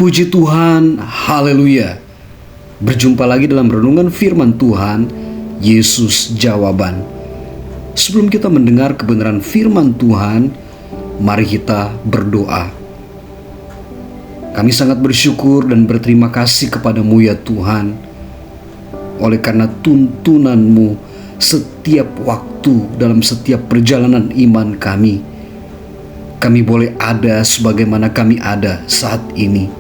Puji Tuhan, haleluya. Berjumpa lagi dalam renungan firman Tuhan, Yesus Jawaban. Sebelum kita mendengar kebenaran firman Tuhan, mari kita berdoa. Kami sangat bersyukur dan berterima kasih kepadamu ya Tuhan, oleh karena tuntunan-Mu setiap waktu dalam setiap perjalanan iman kami. Kami boleh ada sebagaimana kami ada saat ini.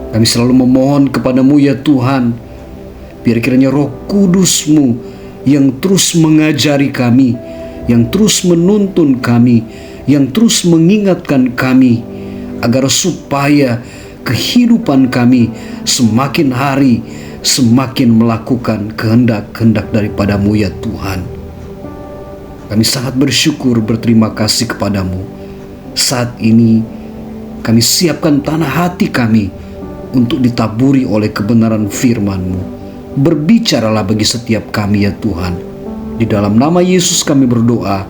Kami selalu memohon kepadamu ya Tuhan, biar kiranya Roh Kudus-Mu yang terus mengajari kami, yang terus menuntun kami, yang terus mengingatkan kami, agar supaya kehidupan kami semakin hari semakin melakukan kehendak-kehendak daripada-Mu ya Tuhan. Kami sangat bersyukur, berterima kasih kepadamu. Saat ini kami siapkan tanah hati kami untuk ditaburi oleh kebenaran firman-Mu. Berbicaralah bagi setiap kami ya Tuhan. Di dalam nama Yesus kami berdoa.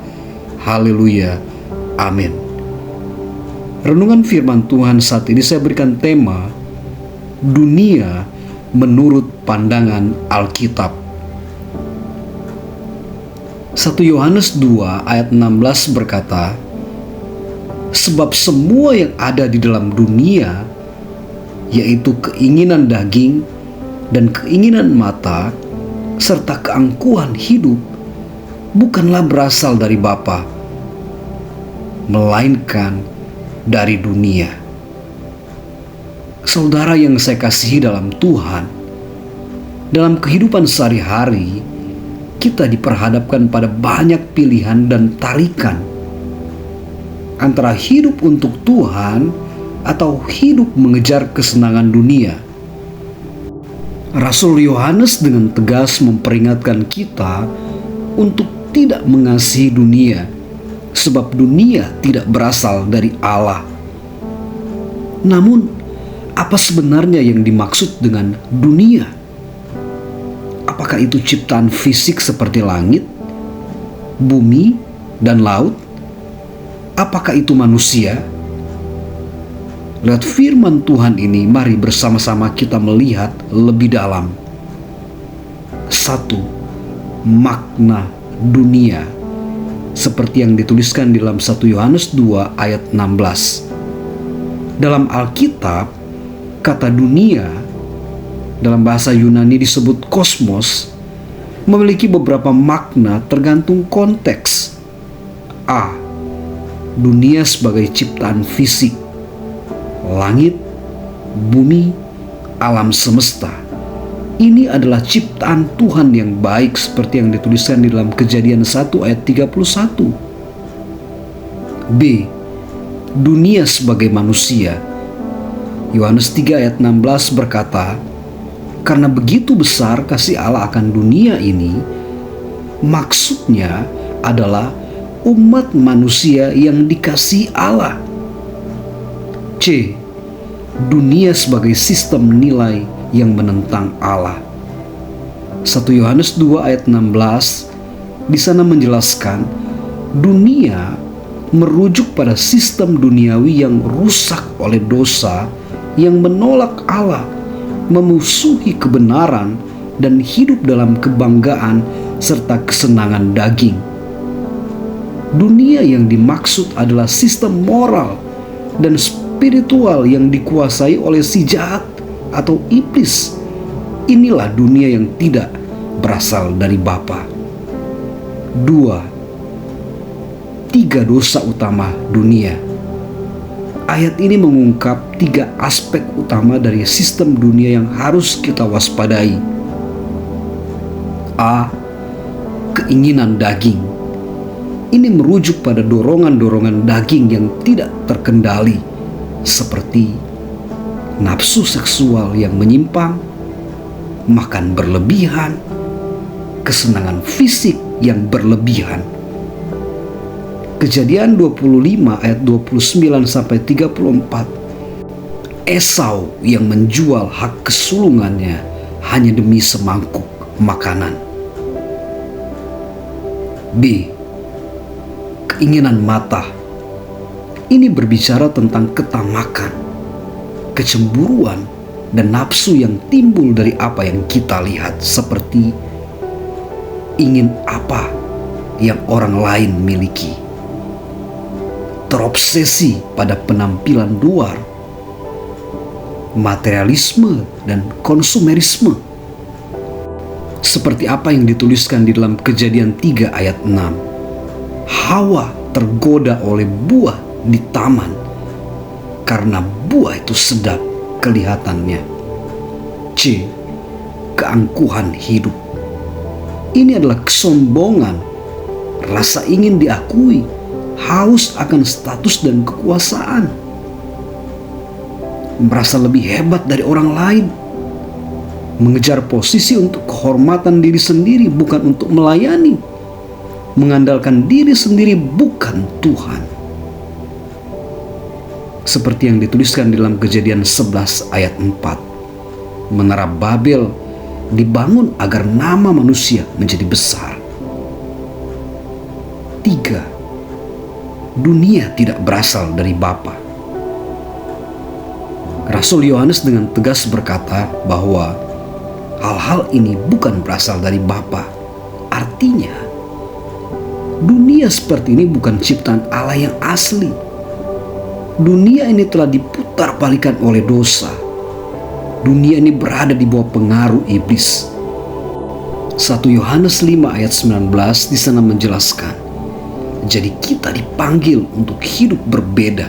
Haleluya. Amin. Renungan firman Tuhan saat ini saya berikan tema dunia menurut pandangan Alkitab. 1 Yohanes 2 ayat 16 berkata, sebab semua yang ada di dalam dunia, yaitu keinginan daging dan keinginan mata, serta keangkuhan hidup, bukanlah berasal dari Bapa, melainkan dari dunia. Saudara yang saya kasihi dalam Tuhan, dalam kehidupan sehari-hari, kita diperhadapkan pada banyak pilihan dan tarikan antara hidup untuk Tuhan atau hidup mengejar kesenangan dunia. Rasul Yohanes dengan tegas memperingatkan kita untuk tidak mengasihi dunia, sebab dunia tidak berasal dari Allah. Namun, apa sebenarnya yang dimaksud dengan dunia? Apakah itu ciptaan fisik seperti langit, bumi, dan laut? Apakah itu manusia? Lewat firman Tuhan ini, mari bersama-sama kita melihat lebih dalam. 1. Makna dunia, seperti yang dituliskan di dalam 1 Yohanes 2 ayat 16. Dalam Alkitab, kata dunia dalam bahasa Yunani disebut kosmos, memiliki beberapa makna tergantung konteks. A. Dunia sebagai ciptaan fisik, langit, bumi, alam semesta. Ini adalah ciptaan Tuhan yang baik seperti yang dituliskan di dalam Kejadian 1 ayat 31. B. Dunia sebagai manusia. Yohanes 3 ayat 16 berkata, karena begitu besar kasih Allah akan dunia ini, maksudnya adalah umat manusia yang dikasihi Allah. C. Dunia sebagai sistem nilai yang menentang Allah. 1 Yohanes 2 ayat 16 di sana menjelaskan dunia merujuk pada sistem duniawi yang rusak oleh dosa, yang menolak Allah, memusuhi kebenaran, dan hidup dalam kebanggaan serta kesenangan daging. Dunia yang dimaksud adalah sistem moral dan spiritual yang dikuasai oleh si jahat atau iblis. Inilah dunia yang tidak berasal dari Bapa. 2. 3 dosa utama dunia. Ayat ini mengungkap 3 aspek utama dari sistem dunia yang harus kita waspadai. A. Keinginan daging. Ini merujuk pada dorongan-dorongan daging yang tidak terkendali, seperti nafsu seksual yang menyimpang, makan berlebihan, kesenangan fisik yang berlebihan. Kejadian 25 ayat 29 sampai 34. Esau yang menjual hak kesulungannya hanya demi semangkuk makanan. B. Keinginan mata. Ini berbicara tentang ketamakan, kecemburuan, dan nafsu yang timbul dari apa yang kita lihat, seperti ingin apa yang orang lain miliki, terobsesi pada penampilan luar, materialisme dan konsumerisme. Seperti apa yang dituliskan di dalam Kejadian 3 ayat 6. Hawa tergoda oleh buah di taman karena buah itu sedap kelihatannya. C. Keangkuhan hidup. Ini adalah kesombongan, rasa ingin diakui, haus akan status dan kekuasaan, merasa lebih hebat dari orang lain, mengejar posisi untuk kehormatan diri sendiri bukan untuk melayani, mengandalkan diri sendiri bukan Tuhan. Seperti yang dituliskan dalam Kejadian 11 ayat 4. Menara Babel dibangun agar nama manusia menjadi besar. 3. Dunia tidak berasal dari Bapa. Rasul Yohanes dengan tegas berkata bahwa hal-hal ini bukan berasal dari Bapa. Artinya, dunia seperti ini bukan ciptaan Allah yang asli. Dunia ini telah diputar-balikan oleh dosa. Dunia ini berada di bawah pengaruh iblis. 1 Yohanes 5 ayat 19 di sana menjelaskan, jadi kita dipanggil untuk hidup berbeda.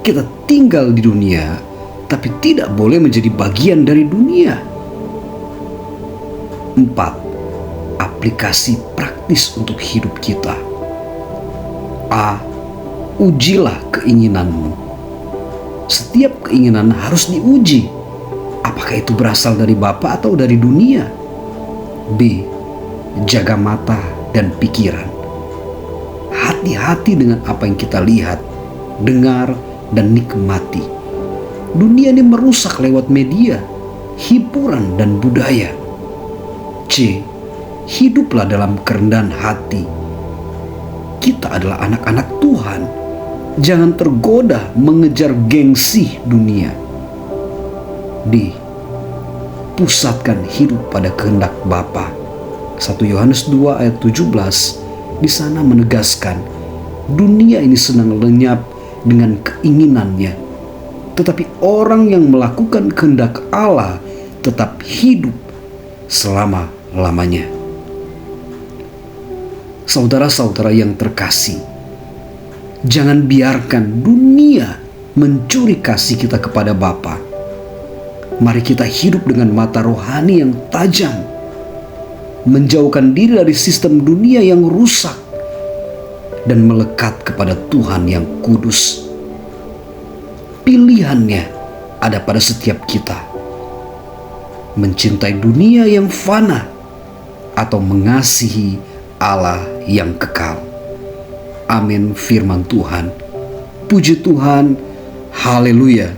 Kita tinggal di dunia, tapi tidak boleh menjadi bagian dari dunia. 4. Aplikasi praktis untuk hidup kita. A. Ujilah keinginanmu. Setiap keinginan harus diuji. Apakah itu berasal dari Bapa atau dari dunia? B. Jaga mata dan pikiran. Hati-hati dengan apa yang kita lihat, dengar, dan nikmati. Dunia ini merusak lewat media, hiburan, dan budaya. C. Hiduplah dalam kerendahan hati. Kita adalah anak-anak Tuhan. Jangan tergoda mengejar gengsi dunia. D. Pusatkan hidup pada kehendak Bapa. 1 Yohanes 2 ayat 17 di sana menegaskan, dunia ini senang lenyap dengan keinginannya, tetapi orang yang melakukan kehendak Allah tetap hidup selama-lamanya. Saudara-saudara yang terkasih, jangan biarkan dunia mencuri kasih kita kepada Bapa. Mari kita hidup dengan mata rohani yang tajam, menjauhkan diri dari sistem dunia yang rusak, dan melekat kepada Tuhan yang kudus. Pilihannya ada pada setiap kita. Mencintai dunia yang fana atau mengasihi Allah yang kekal. Amin firman Tuhan. Puji Tuhan. Haleluya.